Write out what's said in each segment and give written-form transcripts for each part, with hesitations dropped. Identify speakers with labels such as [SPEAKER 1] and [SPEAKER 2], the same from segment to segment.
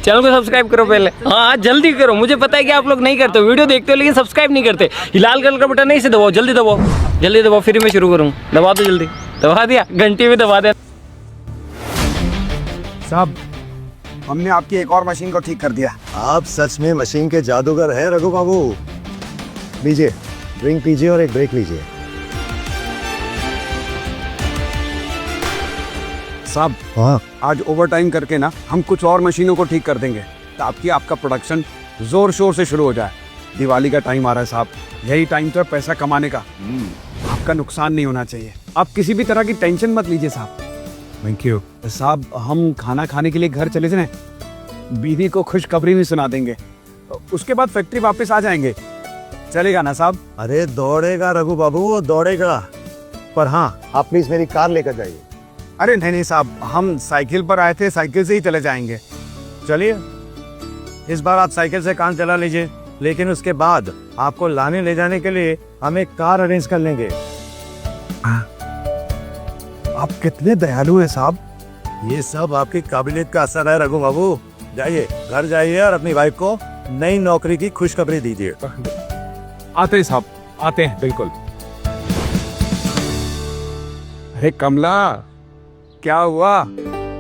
[SPEAKER 1] Channel को subscribe करो पहले। हाँ जल्दी करो, मुझे पता है कि आप लोग नहीं करते हो, वीडियो देखते हो लेकिन सब्सक्राइब नहीं करते। ये लाल कलर का बटन नहीं से दबाओ, जल्दी दबाओ, जल्दी दबाओ, फिर मैं शुरू करूँ। दबा दो जल्दी, दबा दिया, घंटी में दबा दे।
[SPEAKER 2] साहब हमने आपकी एक और मशीन को ठीक कर दिया।
[SPEAKER 3] आप सच में मशीन के जादूगर हैं रघु बाबू। लीजिए, ड्रिंक कीजिए और एक ब्रेक लीजिए।
[SPEAKER 2] साहब
[SPEAKER 3] हाँ,
[SPEAKER 2] आज ओवर टाइम करके ना हम कुछ और मशीनों को ठीक कर देंगे ताकि आपका प्रोडक्शन जोर शोर से शुरू हो जाए। दिवाली का टाइम आ रहा है साहब, यही टाइम तो है पैसा कमाने का। आपका नुकसान नहीं होना चाहिए, आप किसी भी तरह की टेंशन मत लीजिए साहब। थैंक यू साहब। हम खाना खाने के लिए घर चले जाएं, बीवी को खुशखबरी भी सुना देंगे, उसके बाद फैक्ट्री वापस आ जाएंगे। चलेगा ना साहब?
[SPEAKER 3] अरे दौड़ेगा रघु बाबू, वो दौड़ेगा। पर हाँ, आप प्लीज मेरी कार लेकर जाइए।
[SPEAKER 2] अरे नहीं नहीं साहब, हम साइकिल पर आए थे, साइकिल से ही चले जाएंगे।
[SPEAKER 3] चलिए, इस बार आप साइकिल से काम चला लीजिए, लेकिन उसके बाद आपको लाने ले जाने के लिए हम एक कार अरेंज कर लेंगे।
[SPEAKER 2] आप कितने दयालु हैं साहब।
[SPEAKER 3] ये सब आपकी काबिलियत का असर है रघु बाबू। जाइए, घर जाइए और अपनी वाइफ को नई नौकरी की खुशखबरी दीजिए।
[SPEAKER 2] आते हैं साहब, आते हैं बिल्कुल। अरे कमला, क्या हुआ?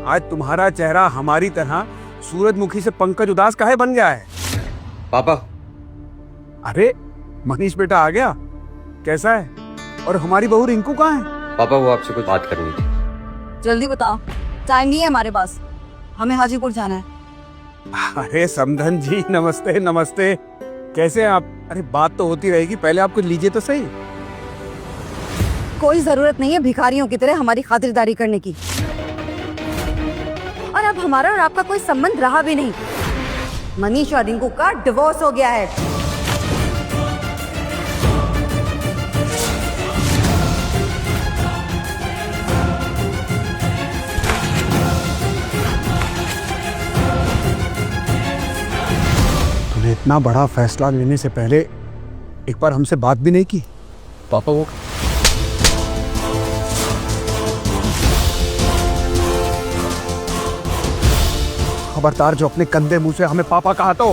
[SPEAKER 2] आज तुम्हारा चेहरा हमारी तरह सूरजमुखी से पंकज उदास काहे बन गया है?
[SPEAKER 4] पापा,
[SPEAKER 2] अरे मनीष बेटा आ गया, कैसा है? और हमारी बहू रिंकू कहाँ है?
[SPEAKER 4] पापा वो आपसे कुछ बात करनी थी।
[SPEAKER 5] जल्दी बताओ, टाइम नहीं है हमारे पास, हमें हाजीपुर जाना है।
[SPEAKER 2] अरे समधन जी, नमस्ते नमस्ते, कैसे हैं आप? अरे बात तो होती रहेगी, पहले आप कुछ लीजिए तो सही।
[SPEAKER 5] कोई जरूरत नहीं है भिखारियों की तरह हमारी खातिरदारी करने की, और अब हमारा और आपका कोई संबंध रहा भी नहीं। मनीष और रिंकू का डिवोर्स हो गया है।
[SPEAKER 2] तूने इतना बड़ा फैसला लेने से पहले एक बार हमसे बात भी नहीं की।
[SPEAKER 4] पापा वो
[SPEAKER 2] खबरदार, जो अपने कंधे मुंह से हमें पापा कहा तो।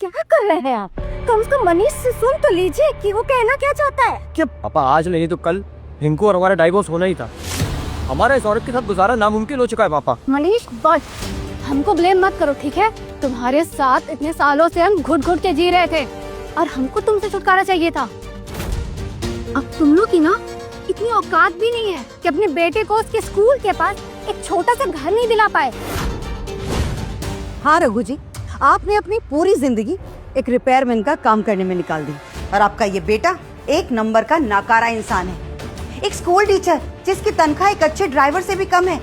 [SPEAKER 5] क्या कर रहे हैं आप? कम से कम मनीष से सुन तो लीजिए कि वो कहना क्या चाहता है।
[SPEAKER 1] क्या पापा, आज नहीं तो कल रिंकू और हमारा डाइवोर्स होना ही था। हमारा इस औरत के साथ गुजारा नामुमकिन हो चुका है पापा।
[SPEAKER 6] मनीष बस हमको ब्लेम मत करो, ठीक है? तुम्हारे साथ इतने सालों से हम घुट घुट के जी रहे थे और हमको तुमसे छुटकारा चाहिए था। अब तुम लोग की ना इतनी औकात भी नहीं है कि अपने बेटे को उसके स्कूल के पास एक छोटा सा घर नहीं दिला पाए।
[SPEAKER 5] हाँ रघु जी, आपने अपनी पूरी जिंदगी एक रिपेयरमैन का काम करने में निकाल दी, और आपका ये बेटा एक नंबर का नाकारा इंसान है। एक स्कूल टीचर जिसकी तनख्वाह एक अच्छे ड्राइवर से भी कम है।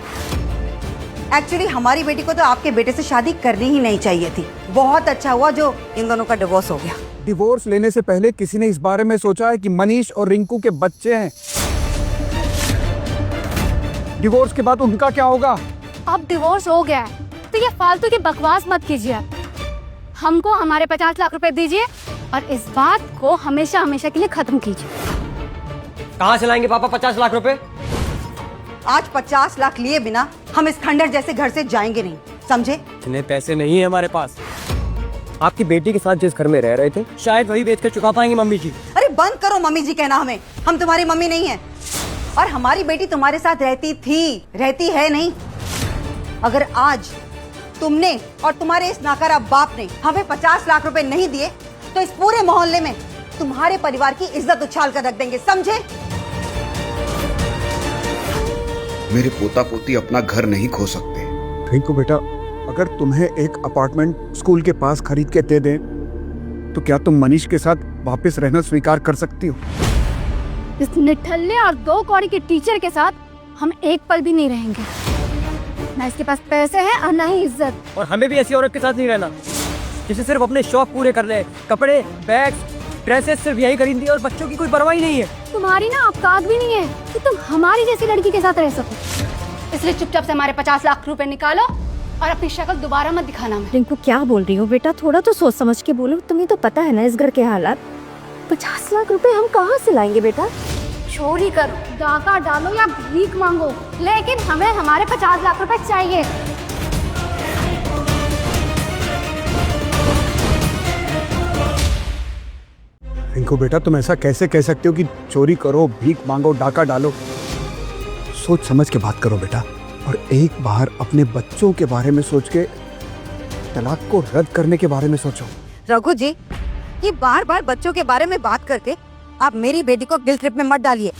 [SPEAKER 5] एक्चुअली हमारी बेटी को तो आपके बेटे से शादी करनी ही नहीं चाहिए थी। बहुत अच्छा हुआ जो इन दोनों का डिवोर्स हो गया।
[SPEAKER 2] डिवोर्स लेने से पहले किसी ने इस बारे में सोचा है कि मनीष और रिंकू के बच्चे हैं? डिवोर्स के बाद उनका क्या होगा?
[SPEAKER 6] अब डिवोर्स हो गया है तो ये फालतू की बकवास मत कीजिए। हमको हमारे 50 लाख रुपए दीजिए और इस बात को हमेशा हमेशा के लिए खत्म कीजिए।
[SPEAKER 1] कहाँ से लाएंगे पापा 50 लाख रुपए?
[SPEAKER 5] आज 50 लाख लिए बिना हम इस खंडर जैसे घर से जाएंगे नहीं, समझे?
[SPEAKER 1] इतने पैसे नहीं है हमारे पास। आपकी बेटी के साथ जिस घर में रह रहे थे शायद वही बेच कर चुका पाएंगे मम्मी जी।
[SPEAKER 5] अरे बंद करो मम्मी जी कहना हमें, हम तुम्हारी मम्मी नहीं है। और हमारी बेटी तुम्हारे साथ रहती थी, रहती है नहीं। अगर आज तुमने और तुम्हारे इस नाकारा बाप ने हमें 50 लाख रुपए नहीं दिए तो इस पूरे मोहल्ले में तुम्हारे परिवार की इज्जत उछाल कर रख देंगे, समझे?
[SPEAKER 7] मेरे पोता पोती अपना घर नहीं खो सकते।
[SPEAKER 2] रिंकू बेटा, अगर तुम्हें एक अपार्टमेंट स्कूल के पास खरीद के दे दें तो क्या तुम मनीष के साथ वापस रहना स्वीकार कर सकती हो?
[SPEAKER 6] इस निठल्ले और 2 कौड़ी के टीचर के साथ हम एक पल भी नहीं रहेंगे। ना इसके पास पैसे हैं और ना ही इज्जत।
[SPEAKER 1] और हमें भी ऐसी औरत के साथ नहीं रहना जिसे सिर्फ अपने शौक पूरे कर ले। कपड़े, बैग्स, ड्रेसेस सिर्फ यही खरीदती है और बच्चों की कोई परवाह ही नहीं है।
[SPEAKER 6] तुम्हारी ना औकात भी नहीं है कि तुम हमारी जैसी लड़की के साथ रह सको। इसलिए चुपचाप से हमारे 50 लाख रुपए निकालो और अपनी शक्ल दोबारा मत दिखाना। मैं
[SPEAKER 8] रिंकू क्या बोल रही हो बेटा, थोड़ा तो सोच समझ के बोलो। तुम्हें तो पता है ना इस घर के हालात। 50 लाख रुपए हम कहाँ से लाएंगे बेटा?
[SPEAKER 6] चोरी करो, डाका डालो या भीख मांगो, लेकिन हमें हमारे 50 लाख रुपए चाहिए।
[SPEAKER 2] रिंकू बेटा, तुम ऐसा कैसे कह सकते हो कि चोरी करो, भीख मांगो, डाका डालो? सोच समझ के बात करो बेटा, और एक बार अपने बच्चों के बारे में सोच के तलाक को रद्द करने के बारे में सोचो।
[SPEAKER 5] रघु जी, ये बार बार बच्चों के बारे में बात करके आप मेरी बेटी को गिल्ट ट्रिप में मत डालिए।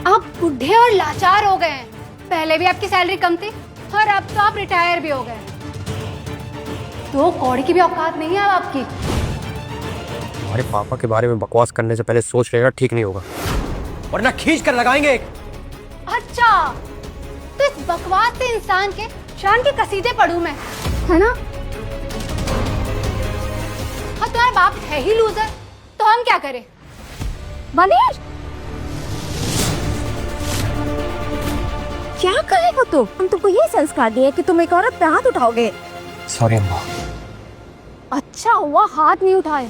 [SPEAKER 6] आप बुढ़े और लाचार हो गए हैं। पहले भी आपकी सैलरी कम थी और अब तो आप रिटायर भी हो गए। 2 कौड़ी की भी औकात नहीं है अब आपकी।
[SPEAKER 4] हमारे पापा के बारे में बकवास करने से पहले सोच लेना ठीक नहीं होगा, वरना खींच कर लगाएंगे।
[SPEAKER 6] अच्छा, तो इस बकवास से इंसान के शान के कसीदे पढ़ूं मैं, है ना? और तुम्हारा बाप है ही लूजर, तो हम क्या करें?
[SPEAKER 8] मनीष, क्या करे हो तुम? हम तुमको ये संस्कार दिए कि तुम एक औरत पे हाथ उठाओगे।
[SPEAKER 4] सॉरी अम्मा।
[SPEAKER 6] अच्छा हुआ हाथ नहीं उठाए,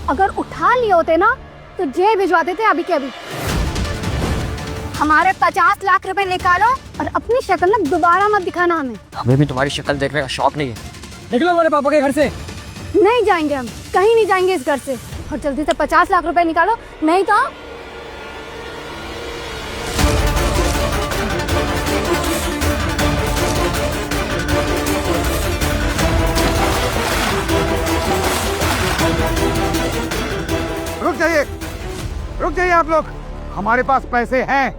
[SPEAKER 6] अगर उठा लिए होते ना तो जेल भिजवा देते अभी के अभी। हमारे 50 लाख रुपए निकालो और अपनी शक्ल ना दोबारा मत दिखाना हमें।
[SPEAKER 4] हमें भी तुम्हारी शक्ल देखने का शौक नहीं है।
[SPEAKER 1] निकलो हमारे पापा के घर से।
[SPEAKER 6] नहीं जाएंगे हम, कहीं नहीं जाएंगे इस घर से। और जल्दी से 50 लाख रुपए निकालो, नहीं तो
[SPEAKER 2] रुक जाइए आप लोग, हमारे पास पैसे हैं।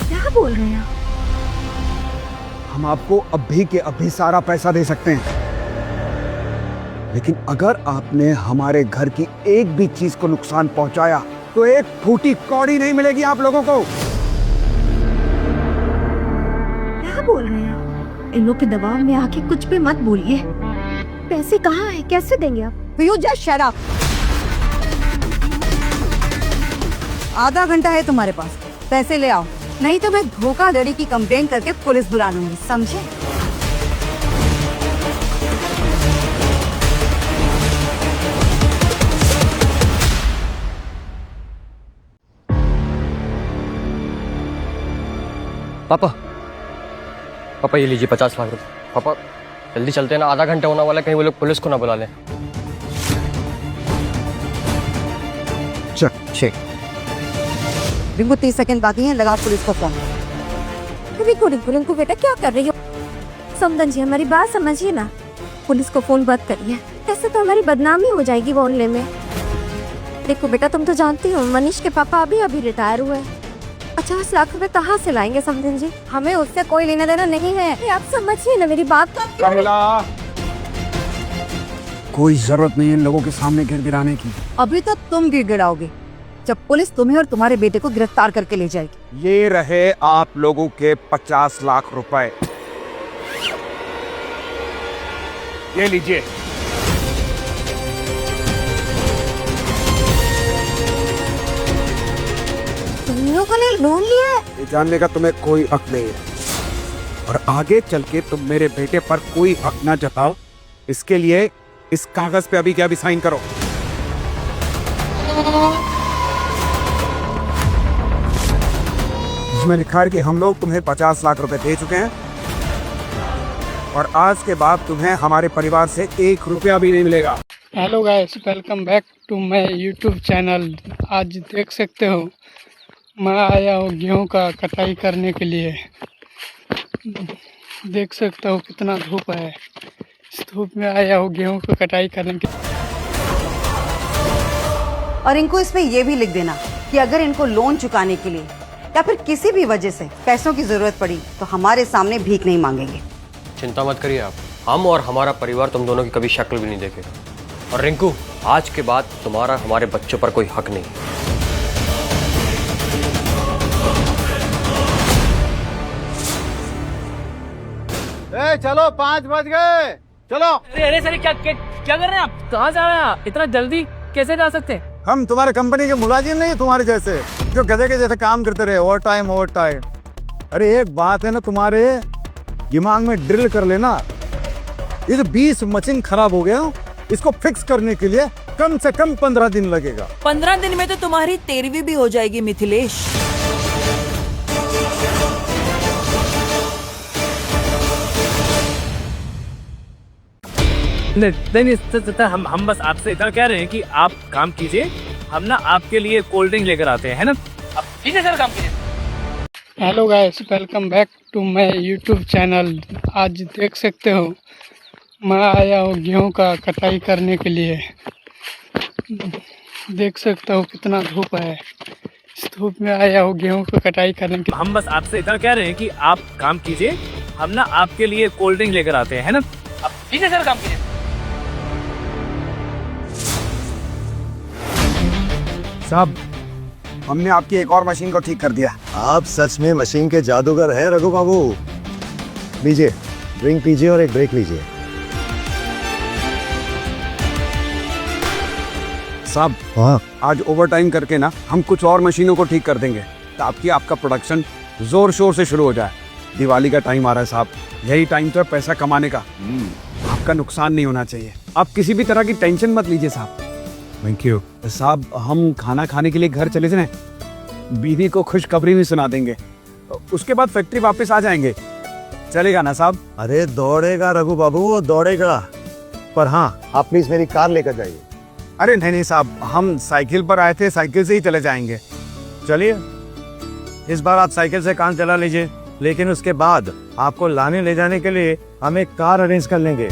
[SPEAKER 8] क्या बोल रहे हैं?
[SPEAKER 2] हम आपको अभी के अभी सारा पैसा दे सकते हैं, लेकिन अगर आपने हमारे घर की एक भी चीज को नुकसान पहुंचाया तो एक फूटी कौड़ी नहीं मिलेगी आप लोगों को।
[SPEAKER 8] क्या बोल रहे हैं? इन लोग के दबाव में आके कुछ भी मत बोलिए। पैसे कहाँ है, कैसे देंगे आप?
[SPEAKER 5] You just shut up. आधा घंटा है तुम्हारे पास, पैसे ले आओ, नहीं तो मैं धोखाधड़ी की कंप्लेंट करके पुलिस बुला लूंगी, समझे?
[SPEAKER 4] पापा, पापा ये लीजिए 50 लाख रुपए। पापा जल्दी चलते हैं ना, आधा घंटा होने वाला है, कहीं वो लोग पुलिस को ना बुला लें।
[SPEAKER 2] चल
[SPEAKER 5] रिंकू 30 सेकंड बाकी हैं, लगा पुलिस को फोन।
[SPEAKER 8] रिंकू बेटा, क्या कर रही हो? समझिए, हमारी बात समझिए ना। पुलिस को फोन मत करिए, ऐसे तो हमारी बदनामी हो जाएगी मोहल्ले में। देखो बेटा, तुम तो जानती हो मनीष के पापा अभी रिटायर हुए हैं। 50 लाख रुपए कहाँ से लाएंगे समझन जी?
[SPEAKER 5] हमें उससे कोई लेना देना नहीं है।
[SPEAKER 8] ये आप समझिए ना मेरी बात।
[SPEAKER 2] कोई जरूरत नहीं है इन लोगों के सामने गिड़गिड़ाने की।
[SPEAKER 5] अभी तो तुम गिड़गिड़ाओगे जब पुलिस तुम्हें और तुम्हारे बेटे को गिरफ्तार करके ले जाएगी।
[SPEAKER 2] ये रहे आप लोगों के 50 लाख रुपए, ये लीजिए।
[SPEAKER 8] तुम लोगों ने लोन लिया है?
[SPEAKER 2] ये जानने का तुम्हें कोई हक नहीं है, और आगे चल के तुम मेरे बेटे पर कोई हक ना जताओ, इसके लिए इस कागज पे अभी के अभी साइन करो। इसमें लिखा है कि हम लोग तुम्हें 50 लाख रुपए दे चुके हैं, और आज के बाद तुम्हें हमारे परिवार से 1 रुपया भी नहीं मिलेगा।
[SPEAKER 9] Hello guys, welcome back to my YouTube channel. आज देख सकते हो मैं आया हूँ गेहूं का कटाई करने के लिए। देख सकते हो कितना धूप है, इस धूप में आया हूँ गेहूं की कटाई करने के।
[SPEAKER 5] और इनको इसमें ये भी लिख देना कि अगर इनको लोन चुकाने के लिए या फिर किसी भी वजह से पैसों की जरूरत पड़ी तो हमारे सामने भीख नहीं मांगेंगे।
[SPEAKER 4] चिंता मत करिए आप, हम और हमारा परिवार तुम दोनों की कभी शक्ल भी नहीं देखेगा। और रिंकू, आज के बाद तुम्हारा हमारे बच्चों पर कोई हक नहीं।
[SPEAKER 3] चलो 5 बज गए, चलो।
[SPEAKER 1] अरे सर, क्या कर रहे हैं आप? कहाँ जा रहे हैं आप? इतना जल्दी कैसे जा सकते हैं?
[SPEAKER 3] हम तुम्हारे कंपनी के मुलाजिम नहीं, तुम्हारे जैसे जो गधे के जैसे काम करते रहे, ओवर टाइम। अरे एक बात है ना, तुम्हारे दिमाग में ड्रिल कर लेना। ये जो 20 मशीन खराब हो गया, इसको फिक्स करने के लिए कम से कम 15 दिन लगेगा।
[SPEAKER 10] 15 दिन में तो तुम्हारी 13वीं भी हो जाएगी मिथिलेश।
[SPEAKER 11] नहीं, हम बस आपसे इतना कह रहे हैं कि आप काम कीजिए, हम ना आपके लिए कोल्ड ड्रिंक लेकर आते हैं, है ना? आप कीजिए सर, काम कीजिए।
[SPEAKER 9] Hello guys, welcome back to my YouTube channel. आज देख सकते हो मैं आया हूँ गेहूँ का कटाई करने के लिए। देख सकते हो कितना धूप है, इस धूप में आया हूँ गेहूँ का कटाई करने के लिए।
[SPEAKER 11] हम बस आपसे इतना कह रहे हैं कि आप काम कीजिए, हम ना आपके लिए कोल्ड ड्रिंक लेकर आते हैं, है ना? आप कीजिए सर, काम कीजिए।
[SPEAKER 2] साहब, हमने आपकी एक और मशीन को ठीक कर दिया।
[SPEAKER 3] आप सच में मशीन के जादूगर हैं रघु बाबू। लीजिए, ड्रिंक पीजिए और एक ब्रेक लीजिए।
[SPEAKER 2] साहब,
[SPEAKER 3] हाँ,
[SPEAKER 2] आज ओवर टाइम करके ना हम कुछ और मशीनों को ठीक कर देंगे ताकि आपका प्रोडक्शन जोर शोर से शुरू हो जाए। दिवाली का टाइम आ रहा है साहब, यही टाइम तो है पैसा कमाने का। आपका नुकसान नहीं होना चाहिए। आप किसी भी तरह की टेंशन मत लीजिए साहब।
[SPEAKER 3] Thank you.
[SPEAKER 2] साहब, हम खाना खाने के लिए घर चले जाएं, बीवी को खुशखबरी भी सुना देंगे, उसके बाद फैक्ट्री वापस आ जाएंगे। चलेगा ना साहब?
[SPEAKER 3] अरे दौड़ेगा रघु बाबू, वो दौड़ेगा। पर हाँ, आप प्लीज मेरी कार लेकर जाइए।
[SPEAKER 2] अरे नहीं साहब, हम साइकिल पर आए थे, साइकिल से ही चले जाएंगे।
[SPEAKER 3] चलिए, इस बार आप साइकिल से काम चला लीजिए, लेकिन उसके बाद आपको लाने ले जाने के लिए हम एक कार अरेंज कर लेंगे।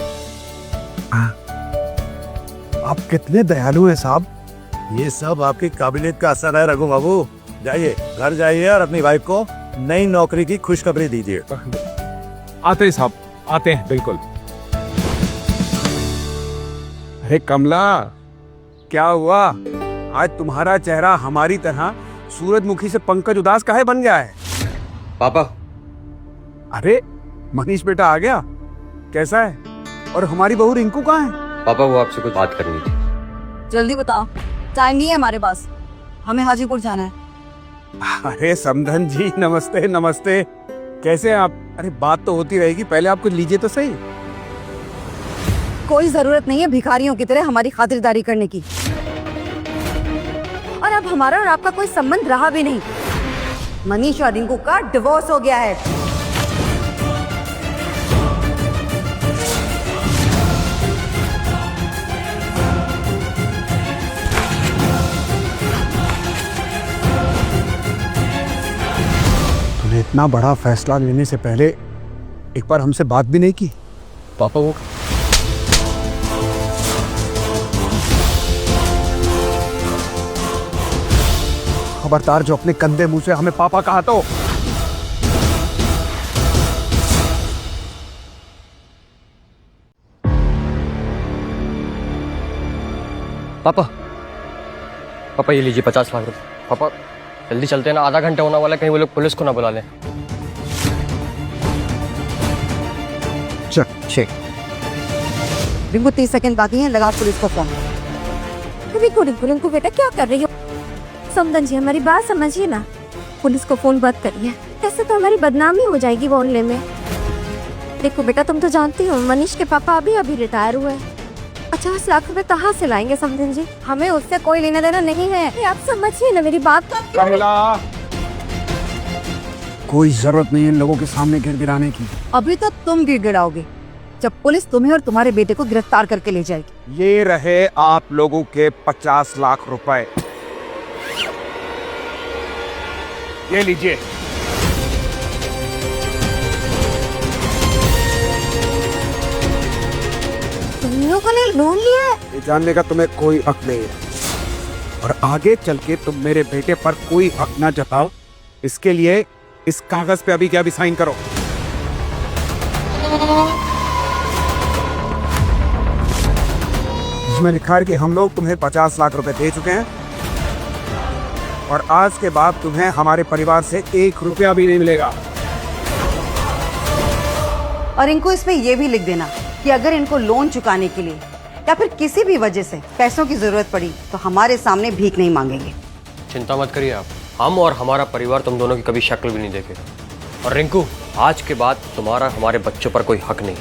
[SPEAKER 2] आप कितने दयालु हैं साहब।
[SPEAKER 3] ये सब आपकी काबिलियत का असर है रघु बाबू। जाइए, घर जाइए और अपनी वाइफ को नई नौकरी की खुशखबरी दीजिए।
[SPEAKER 2] आते हैं साहब, आते हैं, बिल्कुल। अरे कमला, क्या हुआ? आज तुम्हारा चेहरा हमारी तरह सूरजमुखी से पंकज उदास काहे बन गया है?
[SPEAKER 4] पापा,
[SPEAKER 2] अरे मनीष बेटा आ गया, कैसा है? और हमारी बहू रिंकू कहाँ है?
[SPEAKER 4] पापा वो आपसे कुछ बात करनी थी।
[SPEAKER 5] जल्दी बताओ, टाइम नहीं है हमारे पास, हमें हाजीपुर जाना है।
[SPEAKER 2] अरे समधन जी, नमस्ते नमस्ते, कैसे हैं आप? अरे बात तो होती रहेगी, पहले आप कुछ लीजिए तो सही।
[SPEAKER 5] कोई जरूरत नहीं है भिखारियों की तरह हमारी खातिरदारी करने की। और अब हमारा और आपका कोई संबंध रहा भी नहीं। मनीष और रिंकू का डिवोर्स हो गया है।
[SPEAKER 2] तूने इतना बड़ा फैसला लेने से पहले एक बार हमसे बात भी नहीं की।
[SPEAKER 4] पापा वो
[SPEAKER 2] खबरदार, जो अपने कंधे मुंह से हमें पापा कहा तो।
[SPEAKER 4] पापा, पापा ये लीजिए 50 लाख रुपए। पापा जल्दी चलते हैं ना, आधा घंटा होने वाला है, कहीं वो लोग पुलिस को ना बुला लें।
[SPEAKER 2] चल।
[SPEAKER 5] रिंकू 30 सेकंड बाकी हैं, लगा पुलिस को फोन।
[SPEAKER 8] रिंकू बेटा क्या कर रही हो? समदन जी, हमारी बात समझिए ना, पुलिस को फोन मत करिए, ऐसे तो हमारी बदनामी हो जाएगी बोलने में। देखो बेटा, तुम तो जानती हो मनीष के पापा अभी रिटायर हुए। 50 लाख रुपए कहाँ से लाएंगे समदन जी?
[SPEAKER 5] हमें उससे कोई लेना देना नहीं है।
[SPEAKER 8] आप समझिए ना मेरी बात।
[SPEAKER 2] कमला, कोई जरूरत नहीं है इन लोगों के सामने गिड़गिड़ाने की।
[SPEAKER 5] अभी तो तुम गिड़गिड़ाओगे जब पुलिस तुम्हें और तुम्हारे बेटे को गिरफ्तार करके ले जाएगी।
[SPEAKER 2] ये रहे आप लोगों के 50 लाख रुपए, ये लीजिए।
[SPEAKER 8] तुम लोगों ने लोन लिया है?
[SPEAKER 2] ये जानने का तुम्हें कोई हक नहीं है, और आगे चल के तुम मेरे बेटे पर कोई हक ना जताओ, इसके लिए इस कागज पे अभी क्या भी साइन करो। इसमें लिखा है कि हम लोग तुम्हें 50 लाख रुपए दे चुके हैं और आज के बाद तुम्हें हमारे परिवार से 1 रुपया भी नहीं मिलेगा।
[SPEAKER 5] और इनको इसमें यह भी लिख देना कि अगर इनको लोन चुकाने के लिए या फिर किसी भी वजह से पैसों की जरूरत पड़ी तो हमारे सामने भीख नहीं मांगेंगे।
[SPEAKER 4] चिंता मत करिए आप, हम और हमारा परिवार तुम दोनों की कभी शक्ल भी नहीं देखेगा। और रिंकू, आज के बाद तुम्हारा हमारे बच्चों पर कोई हक नहीं।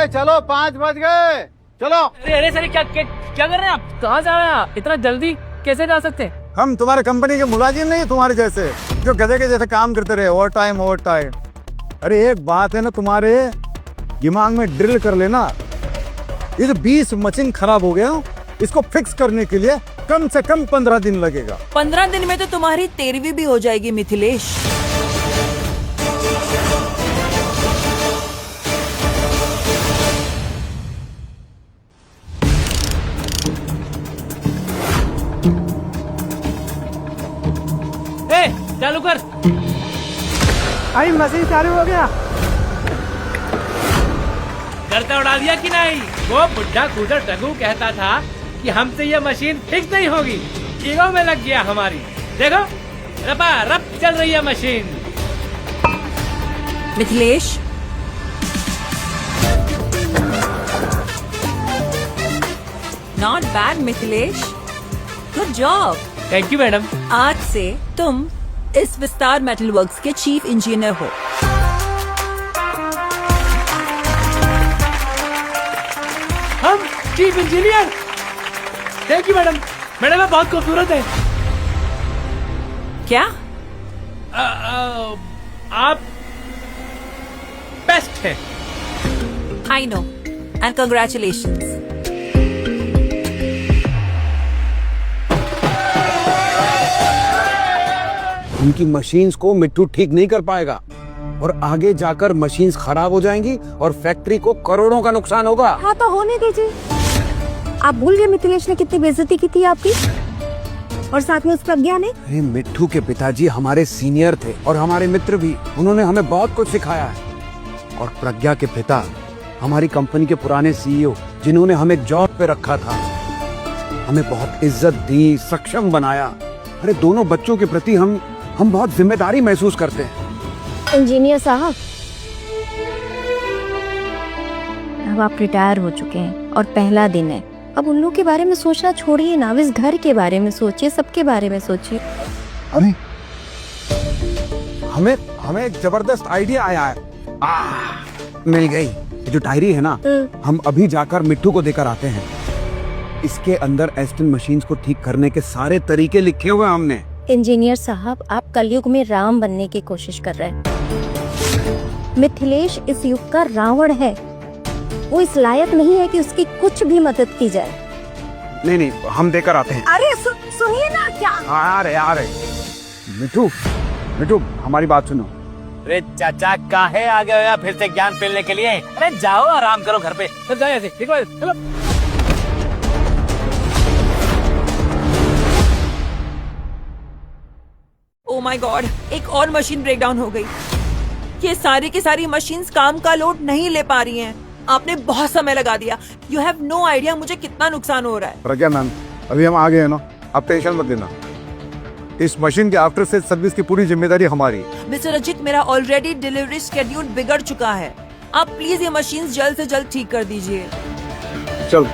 [SPEAKER 3] चलो 5 बज गए, चलो।
[SPEAKER 11] अरे अरे सर, क्या क्या कर रहे हैं आप? कहाँ जा रहे हैं आप? इतना जल्दी कैसे जा सकते हैं?
[SPEAKER 3] हम तुम्हारे कंपनी के मुलाजिम नहीं, तुम्हारे जैसे जो गधे के जैसे काम करते रहे, ओवर टाइम ओवर टाइम। अरे एक बात है ना, तुम्हारे दिमाग में ड्रिल कर लेना, ये जो 20 मशीन खराब हो गया, इसको फिक्स करने के लिए कम से कम 15 दिन लगेगा।
[SPEAKER 10] 15 दिन में तो तुम्हारी 13वीं भी हो जाएगी मिथिलेश।
[SPEAKER 11] चालू कर।
[SPEAKER 9] आई मशीन चालू हो गया।
[SPEAKER 11] करता उड़ा दिया कि नहीं? वो बुढ़ा कूदर टगू कहता था कि हमसे ये मशीन फिक्स नहीं होगी, ईगो में लग गया हमारी। देखो रपा रप चल रही है machine.
[SPEAKER 10] Mithilesh, not bad Mithilesh, good job.
[SPEAKER 11] Thank you madam.
[SPEAKER 10] आज से तुम इस विस्तार मेटल वर्क्स के चीफ इंजीनियर हो।
[SPEAKER 11] हम chief engineer? Thank you madam. Madam आप बहुत खूबसूरत है।
[SPEAKER 10] क्या?
[SPEAKER 11] आप बेस्ट हैं।
[SPEAKER 10] I know and congratulations.
[SPEAKER 2] उनकी मशीन्स को मिट्टू ठीक नहीं कर पाएगा और आगे जाकर मशीन्स खराब हो जाएंगी और फैक्ट्री को करोड़ों का नुकसान होगा।
[SPEAKER 8] हाँ तो होने दीजिए। आप भूल गए मिथिलेश ने कितनी बेइज्जती की थी आपकी, और साथ में उस प्रज्ञा ने।
[SPEAKER 2] अरे मिट्टू के पिताजी हमारे सीनियर थे और हमारे मित्र भी, उन्होंने हमें बहुत कुछ सिखाया है। और प्रज्ञा के पिता हमारी कंपनी के पुराने सीईओ, जिन्होंने हमें जॉब पे रखा था, हमें बहुत इज्जत दी, सक्षम बनाया। अरे दोनों बच्चों के प्रति हम बहुत जिम्मेदारी महसूस करते हैं।
[SPEAKER 8] इंजीनियर साहब, अब आप रिटायर हो चुके हैं और पहला दिन है। अब उन लोग के बारे में सोचना छोड़िए ना, अब इस घर के बारे में सोचिए, सबके बारे में सोचिए।
[SPEAKER 2] अरे हमें एक जबरदस्त आइडिया आया है। मिल गई। ये जो डायरी है ना, हम अभी जाकर मिट्टू को देकर आते हैं। इसके अंदर एस्टन मशीन्स को ठीक करने के सारे तरीके लिखे हुए हैं हमने।
[SPEAKER 8] इंजीनियर साहब, आप कलयुग में राम बनने की कोशिश कर रहे हैं। मिथिलेश इस युग का रावण है। वो इस लायक नहीं है कि उसकी कुछ भी मदद की जाए।
[SPEAKER 2] नहीं, हम देकर आते हैं।
[SPEAKER 8] अरे सुनिए ना। क्या?
[SPEAKER 2] आ रहे। मिट्टू हमारी बात सुनो।
[SPEAKER 11] अरे चाचा, काहे आ गए हो फिर से ज्ञान फैलने के लिए? अरे जाओ आराम करो घर पे। चल जाओ ऐसे, ठीक है? चलो।
[SPEAKER 10] ओ माय गॉड, एक और मशीन ब्रेक डाउन हो गई। ये सारी की सारी मशीन्स काम का लोड नहीं ले पा रही हैं। आपने बहुत समय लगा दिया। यू हैव नो आइडिया मुझे कितना नुकसान हो रहा है।
[SPEAKER 3] प्रज्ञा मैम, अभी हम आ गए हैं ना, आप टेंशन मत लेना। इस मशीन के आफ्टर सेल सर्विस की पूरी जिम्मेदारी हमारी।
[SPEAKER 10] मिस्टर अजित, मेरा ऑलरेडी डिलीवरी शेड्यूल बिगड़ चुका है। आप प्लीज ये मशीन्स जल्द से जल्द ठीक कर दीजिए।
[SPEAKER 3] चल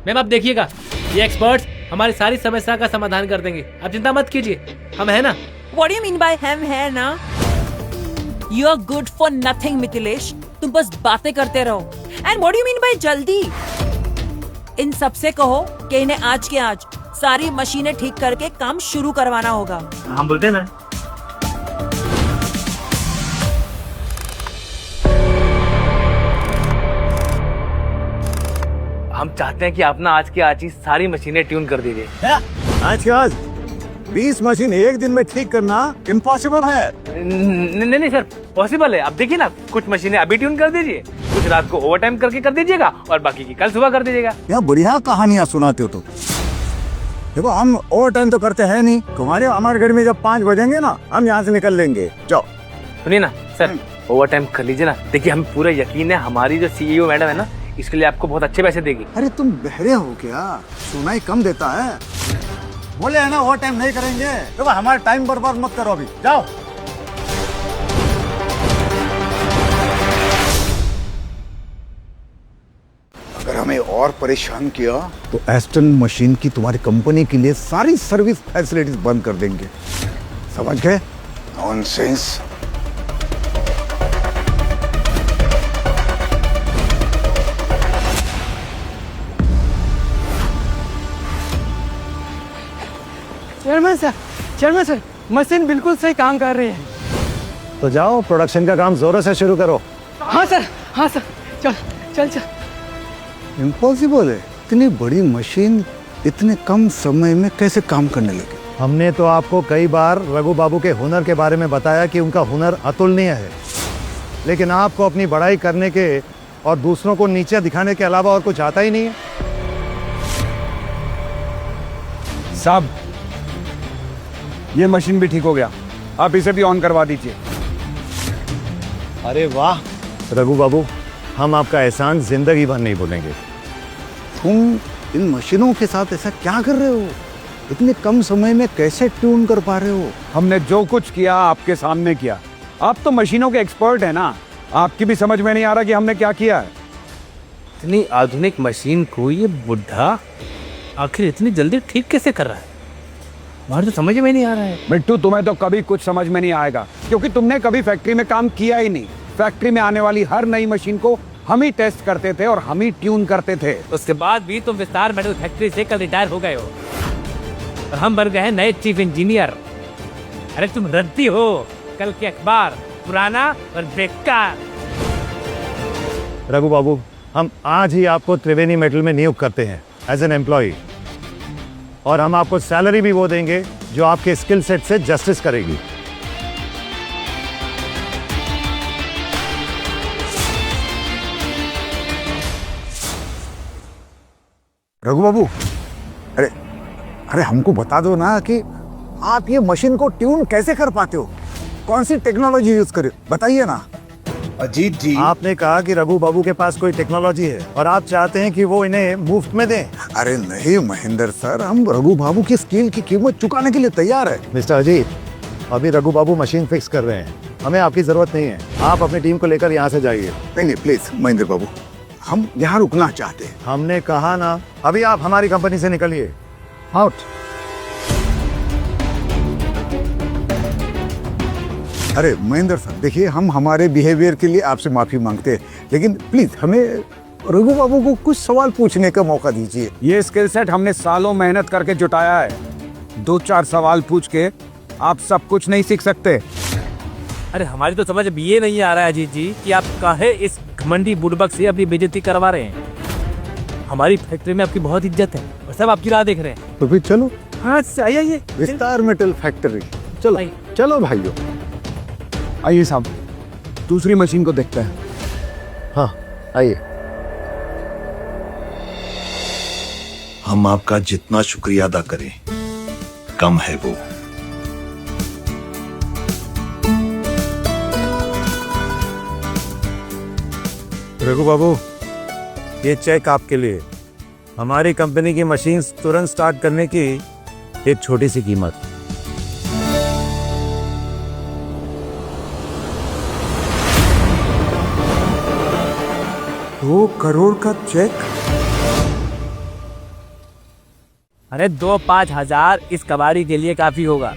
[SPEAKER 11] मैम, आप देखिएगा, ये एक्सपर्ट्स हमारी सारी समस्या का समाधान कर देंगे। आप चिंता मत कीजिए, हम है ना।
[SPEAKER 10] What do you mean by हम है ना? You are good for nothing, Mithilesh. तुम बस बातें करते रहो। And what do you mean by जल्दी? इन सबसे कहो कि इन्हें आज के आज सारी मशीनें ठीक करके काम शुरू करवाना होगा।
[SPEAKER 11] हम बोलते हैं ना। हम चाहते हैं कि आप ना आज की आज ही सारी मशीनें ट्यून कर दीजिए।
[SPEAKER 3] आज के आज 20 मशीन एक दिन में ठीक करना इम्पॉसिबल है।
[SPEAKER 11] नहीं सर, पॉसिबल है। आप देखिए ना, कुछ मशीनें अभी ट्यून कर दीजिए, कुछ रात को ओवर टाइम करके कर दीजिएगा और बाकी की कल सुबह कर दीजिएगा।
[SPEAKER 3] यार बढ़िया कहानियां सुनाते हो तो। देखो, हम ओवर टाइम तो करते हैं नहीं। हमारे घर में जब 5 बजेंगे ना, हम यहाँ से निकल लेंगे। जाओ।
[SPEAKER 11] सुनिए ना सर, ओवर टाइम कर लीजिए ना। देखिए, हमें पूरा यकीन है हमारी जो सीईओ मैडम है ना, इसके लिए आपको बहुत अच्छे पैसे देगी।
[SPEAKER 3] अरे तुम बहरे हो क्या? सुनाई कम देता है। बोले है ना ओवर टाइम नहीं करेंगे। देखो, हमारा टाइम बर्बाद मत करो, अभी जाओ।
[SPEAKER 2] अगर
[SPEAKER 7] और परेशान किया
[SPEAKER 3] तो एस्टन मशीन की तुम्हारी कंपनी के लिए सारी सर्विस फैसिलिटीज बंद कर देंगे, समझ गए?
[SPEAKER 7] नॉनसेंस।
[SPEAKER 9] चेयरमैन सर मशीन बिल्कुल सही काम कर रही है।
[SPEAKER 3] तो जाओ प्रोडक्शन का काम जोरों से शुरू करो।
[SPEAKER 9] हाँ सर चल चल चल।
[SPEAKER 3] इम्पॉसिबल है, इतनी बड़ी मशीन इतने कम समय में कैसे काम करने लगे? हमने तो आपको कई बार रघु बाबू के हुनर के बारे में बताया कि उनका हुनर अतुलनीय है, लेकिन आपको अपनी बड़ाई करने के और दूसरों को नीचे दिखाने के अलावा और कुछ आता ही नहीं है।
[SPEAKER 2] साहब ये मशीन भी ठीक हो गया, आप इसे भी ऑन करवा दीजिए।
[SPEAKER 3] अरे वाह रघु बाबू, हम आपका एहसान जिंदगी भर नहीं भूलेंगे। तुम इन मशीनों के साथ ऐसा क्या कर रहे हो? इतने कम समय में कैसे ट्यून कर पा रहे हो?
[SPEAKER 2] हमने जो कुछ किया आपके सामने किया। आप तो मशीनों के एक्सपर्ट हैं ना, आपकी भी समझ में नहीं आ रहा कि हमने क्या किया है।
[SPEAKER 11] इतनी आधुनिक मशीन को ये बुढ़ा आखिर इतनी जल्दी ठीक कैसे कर रहा है? मुझे तो समझ में नहीं आ रहा है।
[SPEAKER 2] मिट्टू, तुम्हें तो कभी कुछ समझ में नहीं आएगा, क्योंकि तुमने कभी फैक्ट्री में काम किया ही नहीं। फैक्ट्री में आने वाली हर नई मशीन को हम ही टेस्ट करते थे और हम ही ट्यून करते थे।
[SPEAKER 11] उसके बाद भी तुम विस्तार मेटल फैक्ट्री से कल रिटायर हो गए हो और हम बन गए हैं नए चीफ इंजीनियर। अरे तुम रद्दी हो, कल के अखबार पुराना और बेकार।
[SPEAKER 3] रघु बाबू, हम आज ही आपको त्रिवेणी मेटल में नियुक्त करते हैं एज एन एम्प्लॉय, और हम आपको सैलरी भी वो देंगे जो आपके स्किल सेट से जस्टिस करेगी। रघु बाबू, अरे हमको बता दो ना कि आप ये मशीन को ट्यून कैसे कर पाते हो? कौन सी टेक्नोलॉजी यूज करे, बताइए ना।
[SPEAKER 7] अजीत जी,
[SPEAKER 3] आपने कहा कि रघु बाबू के पास कोई टेक्नोलॉजी है और आप चाहते हैं कि वो इन्हें मुफ्त में दें। अरे नहीं महेंद्र सर, हम रघु बाबू की स्किल की कीमत चुकाने के लिए तैयार है। मिस्टर अजीत, अभी रघु बाबू मशीन फिक्स कर रहे हैं, हमें आपकी जरूरत नहीं है। आप अपनी टीम को लेकर यहाँ से जाइए।
[SPEAKER 7] नहीं प्लीज महेंद्र बाबू, हम यहाँ रुकना चाहते हैं।
[SPEAKER 3] हमने कहा ना, अभी आप हमारी कंपनी से निकलिए, आउट। अरे महेंद्र सर, देखिए हम हमारे बिहेवियर के लिए आपसे माफी मांगते हैं, लेकिन प्लीज हमें रघु बाबू को कुछ सवाल पूछने का मौका दीजिए।
[SPEAKER 2] ये स्किल सेट हमने सालों मेहनत करके जुटाया है। 2-4 सवाल पूछ के आप सब कुछ नहीं सीख सकते।
[SPEAKER 11] अरे हमारी तो समझ अब ये नहीं आ रहा है अजीत जी कि आप काहे इस घमंडी बुड़बक से अपनी बेइज्जती करवा रहे हैं। हमारी फैक्ट्री में आपकी बहुत इज्जत है और सब आपकी राह देख रहे हैं।
[SPEAKER 3] तो फिर चलो,
[SPEAKER 11] हाँ आइए।
[SPEAKER 3] विस्तार मेटल फैक्ट्री, चलो चलो भाइयों।
[SPEAKER 2] आइए साहब, दूसरी मशीन को देखते हैं।
[SPEAKER 3] हाँ आइए।
[SPEAKER 12] हम आपका जितना शुक्रिया अदा करें कम है वो।
[SPEAKER 3] रघु बाबू, ये चेक आपके लिए। हमारी कंपनी की मशीन तुरंत स्टार्ट करने की एक छोटी सी कीमत। 2 करोड़ का चेक?
[SPEAKER 11] अरे 2-5 हजार इस कबाड़ी के लिए काफी होगा,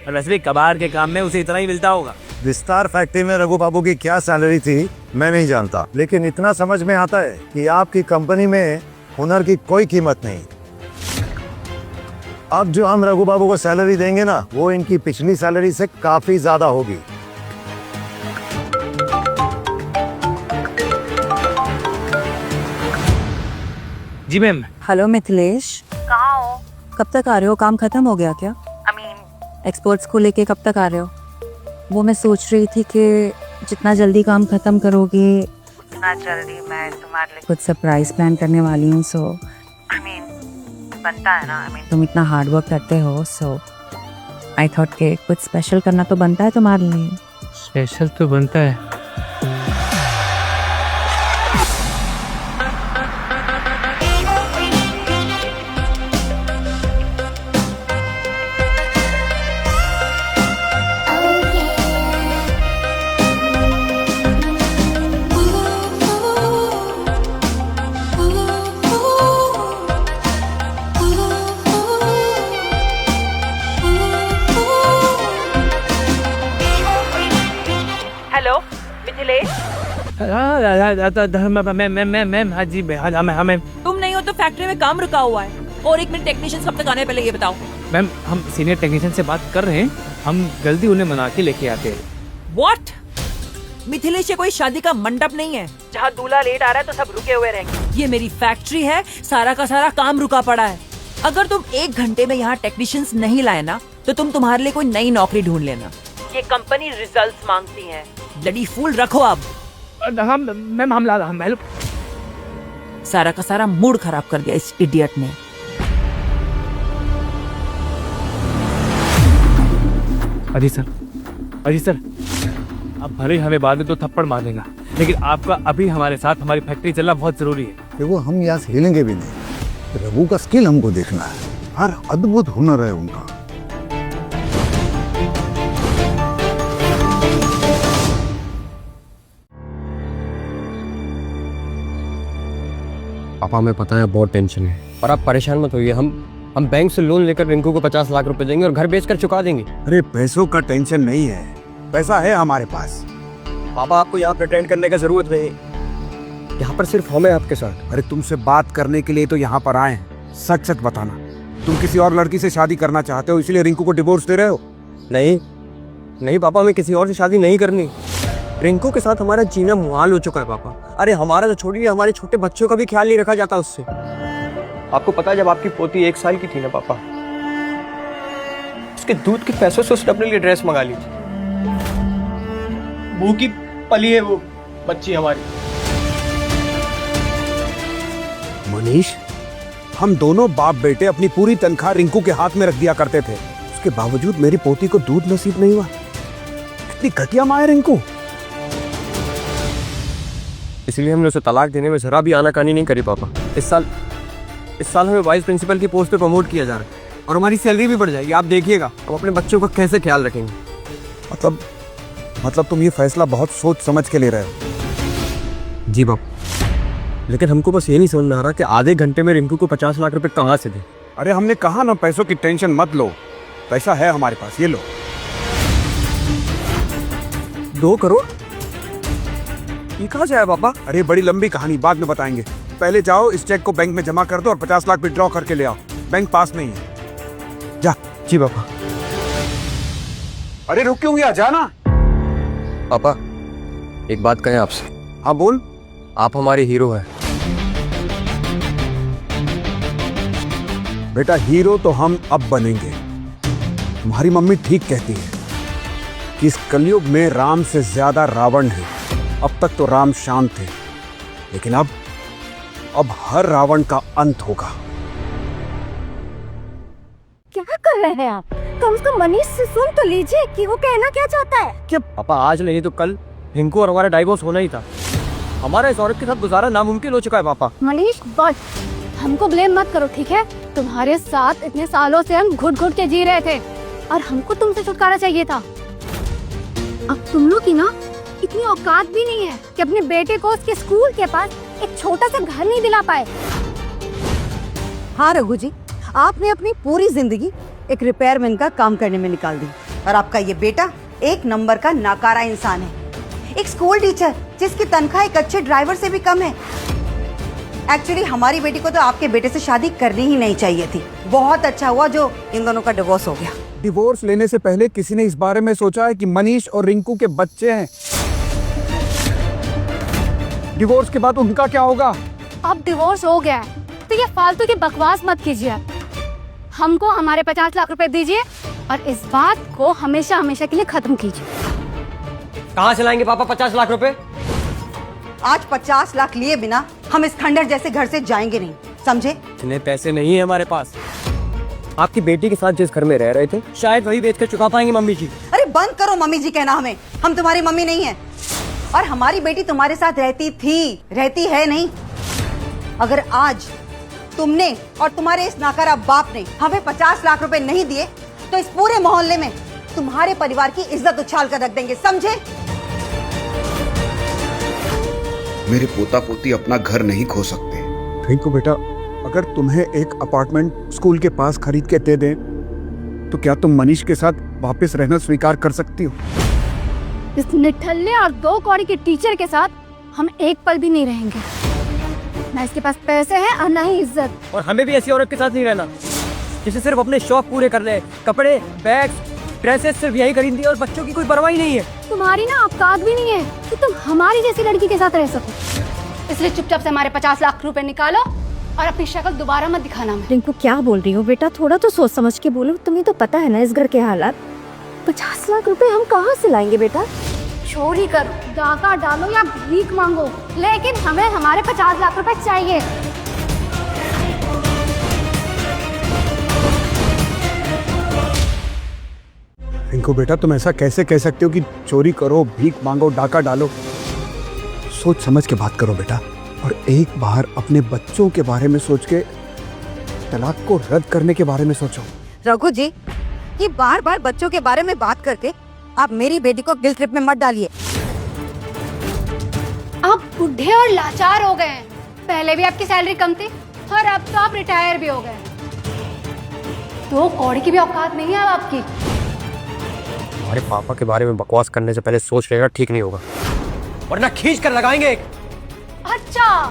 [SPEAKER 11] और वैसे भी कबाड़ के काम में उसे इतना ही मिलता होगा।
[SPEAKER 3] विस्तार फैक्ट्री में रघु बाबू की क्या सैलरी थी मैं नहीं जानता, लेकिन इतना समझ में आता है कि आपकी कंपनी में हुनर की कोई कीमत नहीं। अब जो हम रघु बाबू को सैलरी देंगे ना, वो इनकी पिछली सैलरी से काफी ज्यादा होगी।
[SPEAKER 11] जी मैम।
[SPEAKER 5] हेलो मिथिलेश,
[SPEAKER 8] कहाँ हो?
[SPEAKER 5] कब तक आ रहे हो? काम खत्म हो गया क्या? एक्सपर्ट्स को लेके कब तक आ रहे हो? वो मैं सोच रही थी कि जितना जल्दी काम खत्म करोगे उतना जल्दी मैं तुम्हारे लिए कुछ सरप्राइज प्लान करने वाली हूँ। सो बनता है ना, तुम इतना हार्ड वर्क करते हो, सो आई थॉट के कुछ स्पेशल करना तो बनता है तुम्हारे लिए।
[SPEAKER 11] स्पेशल तो बनता है। मैम हाँ जी हमें
[SPEAKER 10] तुम नहीं हो तो फैक्ट्री में काम रुका हुआ है, और 1 मिनट टेक्नीशियन कब तक आने पहले ये बताओ।
[SPEAKER 11] मैम हम सीनियर टेक्नीशियन से बात कर रहे हैं, हम जल्दी उन्हें मना के लेके आते हैं।
[SPEAKER 10] What? मिथिलेश, ये कोई शादी का मंडप नहीं है जहाँ दूल्हा लेट आ रहा है तो सब रुके हुए रहेंगे। ये मेरी फैक्ट्री है, सारा का सारा काम रुका पड़ा है। अगर तुम 1 घंटे में यहाँ टेक्नीशियंस नहीं लाए ना तो तुम तुम्हारे लिए कोई नई नौकरी ढूंढ लेना। ये कंपनी रिजल्ट्स मांगती है। ब्लडी फूल रखो अब।
[SPEAKER 11] हम मैम हम
[SPEAKER 10] सारा का सारा मूड खराब कर दिया इस इडियट ने।
[SPEAKER 11] अजी सर अब भले ही हमें बाद में तो थप्पड़ मार देगा, लेकिन आपका अभी हमारे साथ हमारी फैक्ट्री चलना बहुत जरूरी है।
[SPEAKER 3] देखो हम यहाँ से हिलेंगे भी नहीं। रघु का स्किल हमको देखना है, हर अद्भुत हुनर है उनका।
[SPEAKER 4] पापा हमें पता है बहुत टेंशन है, पर आप परेशान मत होइए। हम बैंक से लोन लेकर रिंकू को 50 लाख रुपए देंगे और घर बेचकर चुका देंगे।
[SPEAKER 2] अरे पैसों का टेंशन नहीं है, पैसा है हमारे पास।
[SPEAKER 4] पापा आपको यहाँ प्रिटेंड करने का जरूरत नहीं, यहाँ पर सिर्फ हम हैं आपके साथ।
[SPEAKER 2] अरे तुमसे बात करने के लिए तो यहाँ पर आए हैं। सच सच बताना, तुम किसी और लड़की से शादी करना चाहते हो इसलिए रिंकू को डिवोर्स दे रहे हो?
[SPEAKER 4] नहीं पापा, हमें किसी और से शादी नहीं करनी। रिंकू के साथ हमारा जीना मुहाल हो चुका है पापा। अरे हमारा तो छोड़िए, हमारे छोटे बच्चों का भी ख्याल नहीं रखा जाता उससे। आपको पता है जब आपकी पोती 1 साल की थी ना पापा, उसके दूध के पैसों से उसने अपने लिए ड्रेस मंगा ली थी। मुंह की पली है वो बच्ची हमारी।
[SPEAKER 2] मनीष, हम दोनों बाप बेटे अपनी पूरी तनख्वाह रिंकू के हाथ में रख दिया करते थे, उसके बावजूद मेरी पोती को दूध नसीब नहीं हुआ। कितनी घटिया माँ है रिंकू।
[SPEAKER 4] इसलिए हमने उसे तलाक देने में जरा भी आनाकानी नहीं करी पापा। इस साल हमें वाइस प्रिंसिपल की पोस्ट पे प्रमोट किया जा रहा है और हमारी सैलरी भी बढ़ जाएगी। आप देखिएगा हम अपने बच्चों का कैसे ख्याल रखेंगे।
[SPEAKER 2] मतलब तुम ये फैसला बहुत सोच समझ के ले रहे हो?
[SPEAKER 4] जी बापू, लेकिन हमको बस ये नहीं समझ में आ रहा कि आधे घंटे में रिंकू को 50 लाख रुपए कहाँ से दें।
[SPEAKER 2] अरे हमने कहा ना पैसों की टेंशन मत लो, पैसा है हमारे पास, ये लो।
[SPEAKER 4] 2 करोड़? ये कहाँ से आया पापा?
[SPEAKER 2] अरे बड़ी लंबी कहानी, बाद में बताएंगे। पहले जाओ इस चेक को बैंक में जमा कर दो और 50 लाख विड्रॉ करके ले आओ। बैंक पास नहीं है, जा।
[SPEAKER 4] जी पापा।
[SPEAKER 2] अरे रुक क्यों गया, जाना।
[SPEAKER 4] पापा एक बात कहें आपसे।
[SPEAKER 2] हाँ बोल।
[SPEAKER 4] आप हमारे हीरो हैं।
[SPEAKER 2] बेटा हीरो तो हम अब बनेंगे। तुम्हारी मम्मी ठीक कहती है कि इस कलयुग में राम से ज्यादा रावण है। अब तक तो राम शांत थे, लेकिन अब हर रावण का अंत होगा।
[SPEAKER 8] क्या कर रहे हैं आप? कम से कम मनीष से सुन तो लीजिए कि वो कहना क्या चाहता है।
[SPEAKER 4] क्या पापा, आज नहीं तो कल रिंकू और हमारा डाइवोर्स होना ही था। हमारा इस औरत के साथ गुजारा नामुमकिन हो चुका है पापा।
[SPEAKER 6] मनीष बस हमको ब्लेम मत करो, ठीक है? तुम्हारे साथ इतने सालों से हम घुट घुट के जी रहे थे और हमको तुमसे छुटकारा चाहिए था। अब तुम लोग की ना इतनी औकात भी नहीं है कि अपने बेटे को उसके स्कूल के पास एक छोटा सा घर नहीं दिला पाए।
[SPEAKER 5] हाँ रघु जी, आपने अपनी पूरी जिंदगी एक रिपेयरमैन का काम करने में निकाल दी और आपका ये बेटा 1 नंबर का नाकारा इंसान है। एक स्कूल टीचर जिसकी तनख्वाह एक अच्छे ड्राइवर से भी कम है। एक्चुअली हमारी बेटी को तो आपके बेटे से शादी करनी ही नहीं चाहिए थी। बहुत अच्छा हुआ जो इन दोनों का डिवोर्स हो गया।
[SPEAKER 2] डिवोर्स लेने से पहले किसी ने इस बारे में सोचा है कि मनीष और रिंकू के बच्चे हैं? डिवोर्स के बाद उनका क्या होगा?
[SPEAKER 6] अब डिवोर्स हो गया है तो ये फालतू की बकवास मत कीजिए। हमको हमारे 50 लाख रुपए दीजिए और इस बात को हमेशा हमेशा के लिए खत्म कीजिए।
[SPEAKER 4] कहाँ से लाएंगे पापा 50 लाख रुपए?
[SPEAKER 5] आज 50 लाख लिए बिना हम इस खंडर जैसे घर से जाएंगे नहीं, समझे?
[SPEAKER 4] इतने पैसे नहीं है हमारे पास। आपकी बेटी के साथ जिस घर में रह रहे थे शायद वही बेच कर चुका पाएंगे मम्मी जी।
[SPEAKER 5] अरे बंद करो मम्मी जी कहना हमें। हम तुम्हारी मम्मी नहीं है और हमारी बेटी तुम्हारे साथ रहती है नहीं। अगर आज तुमने और तुम्हारे इस नाकारा बाप ने हमें 50 लाख रुपए नहीं दिए तो इस पूरे मोहल्ले में तुम्हारे परिवार की इज्जत उछाल कर रख देंगे, समझे?
[SPEAKER 7] मेरे पोता पोती अपना घर नहीं खो सकते।
[SPEAKER 2] ठीक हो बेटा, अगर तुम्हें एक अपार्टमेंट स्कूल के पास खरीद के दे दें तो क्या तुम मनीष के साथ वापस रहना स्वीकार कर सकती हो?
[SPEAKER 6] इस निठल्ले और 2 कौड़ी के टीचर के साथ हम एक पल भी नहीं रहेंगे। ना इसके पास पैसे हैं और ना ही इज्जत।
[SPEAKER 4] और हमें भी ऐसी औरत के साथ नहीं रहना जिसे सिर्फ अपने शौक पूरे कर ले, कपड़े, बैग्स, ड्रेसेस सिर्फ यही खरीद और बच्चों की कोई परवाह ही नहीं है।
[SPEAKER 6] तुम्हारी ना औकात भी नहीं है कि तुम हमारी जैसी लड़की के साथ रह सको। इसलिए चुपचाप से हमारे 50 लाख रुपए निकालो और अपनी शक्ल दोबारा मत दिखाना। मैं
[SPEAKER 8] रिंकू क्या बोल रही हो बेटा, थोड़ा तो सोच समझ के बोलो। तुम्हें तो पता है ना इस घर के हालात। 50 लाख रुपए हम कहाँ से लाएंगे बेटा?
[SPEAKER 6] चोरी करो, डाका डालो या भीख मांगो, लेकिन हमें हमारे 50 लाख रुपए चाहिए।
[SPEAKER 2] रिंकू बेटा, तुम ऐसा कैसे कह सकते हो कि चोरी करो, भीख मांगो, डाका डालो? सोच समझ के बात करो बेटा, और एक बार अपने बच्चों के बारे में सोच के तलाक को रद्द करने के बारे में सोचो।
[SPEAKER 5] रघु जी, ये बार बार बच्चों के बारे में बात करके आप मेरी बेटी को गिल्ट ट्रिप में मत डालिए।
[SPEAKER 6] आप बुढ़े और लाचार हो गए हैं। पहले भी आपकी सैलरी कम थी और अब तो आप रिटायर भी हो गए। तो कौड़ी की भी औकात नहीं है अब आपकी।
[SPEAKER 4] हमारे पापा के बारे में बकवास करने से पहले सोच लेना ठीक नहीं होगा, वरना खींच कर लगाएंगे एक।
[SPEAKER 6] अच्छा,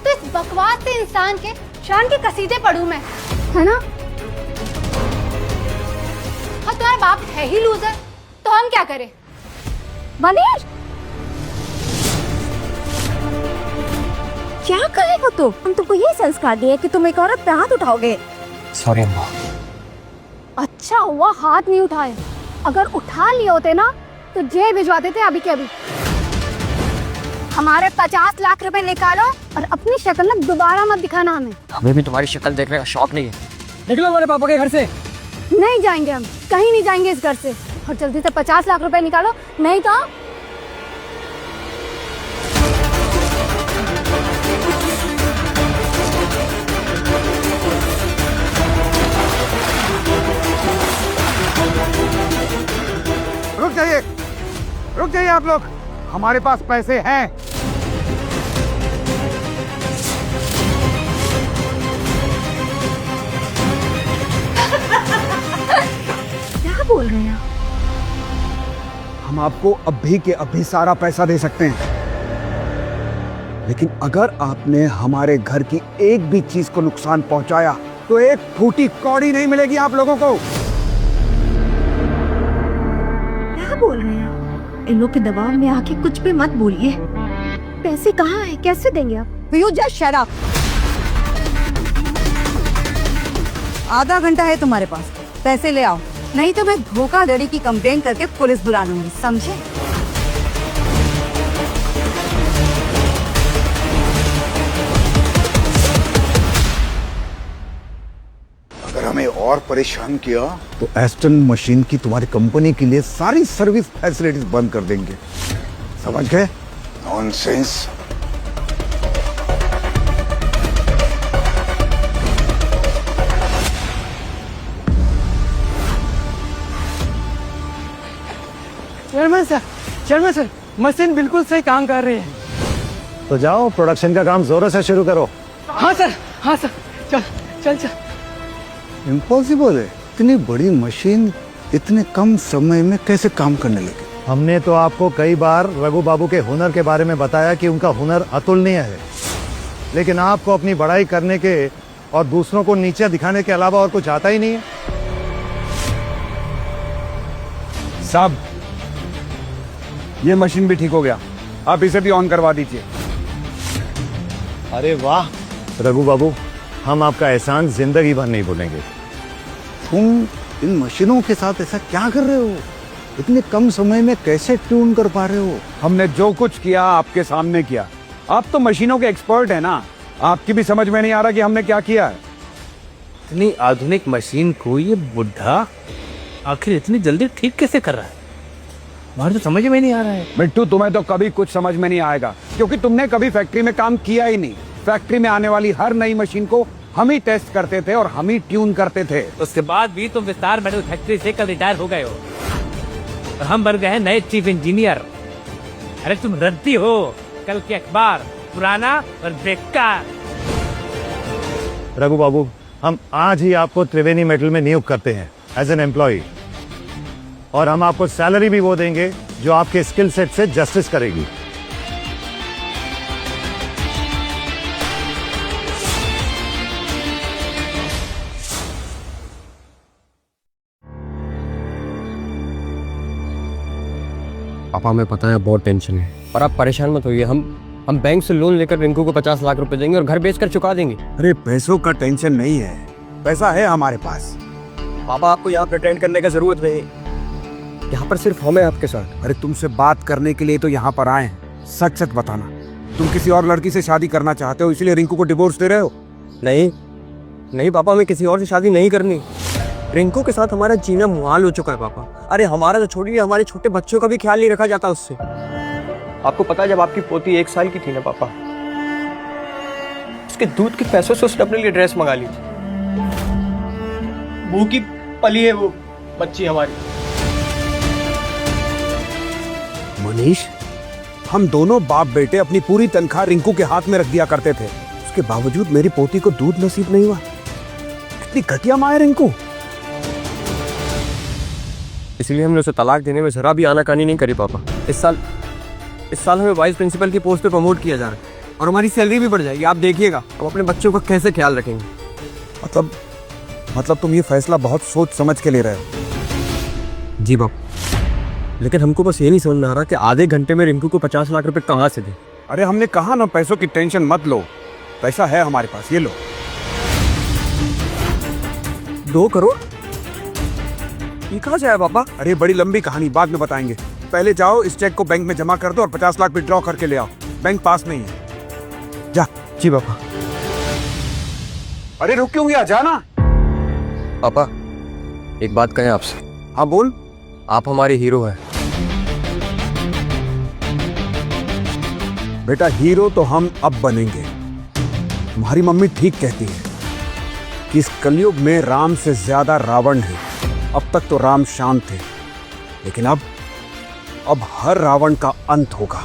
[SPEAKER 6] तो इस बकवास से इंसान के शान के कसीदे पढ़ूं मैं, है ना? और तुम्हारा बाप है ही लूजर, तो हम क्या करें?
[SPEAKER 8] मनीष, क्या करे हो तुम? हम तुमको ये संस्कार दिए कि तुम एक औरत पे हाथ उठाओगे।
[SPEAKER 4] सॉरी अम्मा।
[SPEAKER 6] अच्छा हुआ हाथ नहीं उठाए, अगर उठा लिए होते ना तो जेल भिजवा देते अभी के अभी। हमारे 50 लाख रुपए निकालो और अपनी शक्ल ना दोबारा मत दिखाना हमें।
[SPEAKER 4] हमें भी तुम्हारी शक्ल देखने का शौक नहीं है। निकलो हमारे पापा के घर से।
[SPEAKER 6] नहीं जाएंगे, हम कहीं नहीं जाएंगे इस घर से। और जल्दी से 50 लाख रुपए निकालो, नहीं तो
[SPEAKER 3] रुक जाइए आप लोग, हमारे पास पैसे हैं।
[SPEAKER 8] क्या बोल रहे हैं?
[SPEAKER 2] हम आपको अभी के अभी सारा पैसा दे सकते हैं, लेकिन अगर आपने हमारे घर की एक भी चीज को नुकसान पहुंचाया तो एक फूटी कौड़ी नहीं मिलेगी आप लोगों को।
[SPEAKER 8] क्या बोल रहे हैं? इन लोग के दबाव में आके कुछ भी मत बोलिए। पैसे कहाँ है, कैसे देंगे आप?
[SPEAKER 5] You just shut up. आधा घंटा है तुम्हारे पास, पैसे ले आओ, नहीं तो मैं धोखाधड़ी की कंप्लेंट करके पुलिस बुला लूंगी, समझे?
[SPEAKER 7] अगर हमें और परेशान किया
[SPEAKER 2] तो एस्टन मशीन की तुम्हारी कंपनी के लिए सारी सर्विस फैसिलिटीज बंद कर देंगे, समझ गए?
[SPEAKER 7] नॉनसेंस।
[SPEAKER 9] चेयरमैन सर, मशीन बिल्कुल सही काम कर रही है।
[SPEAKER 3] तो जाओ, प्रोडक्शन का काम जोरों से शुरू करो।
[SPEAKER 9] हाँ सर, चल चल चल।
[SPEAKER 2] इम्पॉसिबल है, इतनी बड़ी मशीन इतने कम समय में कैसे काम करने लगी?
[SPEAKER 3] हमने तो आपको कई बार रघु बाबू के हुनर के बारे में बताया कि उनका हुनर अतुलनीय है, लेकिन आपको अपनी बड़ाई करने के और दूसरों को नीचे दिखाने के अलावा और कुछ आता ही नहीं है।
[SPEAKER 2] साहब, ये मशीन भी ठीक हो गया, आप इसे भी ऑन करवा दीजिए।
[SPEAKER 3] अरे वाह रघु बाबू, हम आपका एहसान जिंदगी भर नहीं भूलेंगे।
[SPEAKER 2] तुम इन मशीनों के साथ ऐसा क्या कर रहे हो? इतने कम समय में कैसे ट्यून कर पा रहे हो? हमने जो कुछ किया आपके सामने किया। आप तो मशीनों के एक्सपर्ट हैं ना, आपकी भी समझ में नहीं आ रहा कि हमने क्या किया है?
[SPEAKER 11] इतनी आधुनिक मशीन को ये बुढ़ा आखिर इतनी जल्दी ठीक कैसे कर रहा है? हमारे तो समझ में नहीं आ रहा है।
[SPEAKER 2] बिट्टू, तुम्हें तो कभी कुछ समझ में नहीं आएगा, क्योंकि तुमने कभी फैक्ट्री में काम किया ही नहीं। फैक्ट्री में आने वाली हर नई मशीन को हम ही टेस्ट करते थे और हम ही ट्यून करते थे।
[SPEAKER 11] उसके बाद भी तुम विस्तार मेटल फैक्ट्री से कल रिटायर हो गए हो और हम बन गए हैं नए चीफ इंजीनियर। अरे तुम रद्दी हो, कल के अखबार पुराना और बेकार।
[SPEAKER 3] रघु बाबू, हम आज ही आपको त्रिवेणी मेटल में नियुक्त करते हैं एज एन एम्प्लॉय, और हम आपको सैलरी भी वो देंगे जो आपके स्किल सेट से जस्टिस करेगी।
[SPEAKER 4] पापा हमें पता है बहुत टेंशन है, पर आप परेशान मत होइए। हम बैंक से लोन लेकर रिंकू को 50 लाख रुपए देंगे और घर बेचकर चुका देंगे।
[SPEAKER 2] अरे पैसों का टेंशन नहीं है, पैसा है हमारे पास।
[SPEAKER 4] पापा आपको यहाँ प्रिटेंड करने का जरूरत नहीं, यहाँ पर सिर्फ हम हैं आपके साथ।
[SPEAKER 2] अरे तुमसे बात करने के लिए तो यहाँ पर आए हैं। सच सच बताना, तुम किसी और लड़की से शादी करना चाहते हो इसलिए रिंकू को डिवोर्स दे रहे हो?
[SPEAKER 4] नहीं पापा, हमें किसी और से शादी नहीं करनी। रिंकू के साथ हमारा जीना मुहाल हो चुका है पापा। अरे हमारा तो छोड़िए, हमारे छोटे बच्चों का भी ख्याल नहीं रखा जाता उससे। आपको पता है जब आपकी पोती 1 साल की थी ना पापा, उसके दूध के पैसों से उसने अपने लिए ड्रेस मंगा ली थी। भूखी पली है वो बच्ची हमारी।
[SPEAKER 2] मनीष, हम दोनों बाप बेटे अपनी पूरी तनख्वाह रिंकू के हाथ में रख दिया करते थे, उसके बावजूद मेरी पोती को दूध नसीब नहीं हुआ। कितनी घटिया माँ है रिंकू।
[SPEAKER 4] इसलिए हमने उसे तलाक देने में जरा भी आनाकानी नहीं करी पापा। इस साल हमें वाइस प्रिंसिपल की पोस्ट पे प्रमोट किया जा रहा है और हमारी सैलरी भी बढ़ जाएगी। आप देखिएगा हम अपने बच्चों का कैसे ख्याल रखेंगे।
[SPEAKER 2] मतलब तुम ये फैसला बहुत सोच समझ के ले रहे हो?
[SPEAKER 4] जी बाप, लेकिन हमको बस ये नहीं समझ में आ रहा कि आधे घंटे में रिंकू को 50 लाख रुपए कहाँ से दें।
[SPEAKER 2] अरे हमने कहा ना, पैसों की टेंशन मत लो, पैसा है हमारे पास, ये लो।
[SPEAKER 4] 2 करोड़? ये कहाँ से आया पापा?
[SPEAKER 2] अरे बड़ी लंबी कहानी, बाद में बताएंगे। पहले जाओ इस चेक को बैंक में जमा कर दो और 50 लाख विड्रॉ करके ले आओ। बैंक पास नहीं है, जा।
[SPEAKER 4] जी पापा।
[SPEAKER 2] अरे रुक क्यों गया, जाना।
[SPEAKER 4] पापा एक बात कहें आपसे।
[SPEAKER 2] हाँ बोल।
[SPEAKER 4] आप हमारे हीरो हैं।
[SPEAKER 2] बेटा हीरो तो हम अब बनेंगे। तुम्हारी मम्मी ठीक कहती है कि इस कलयुग में राम से ज्यादा रावण है। अब तक तो राम शांत थे, लेकिन अब हर रावण का अंत होगा।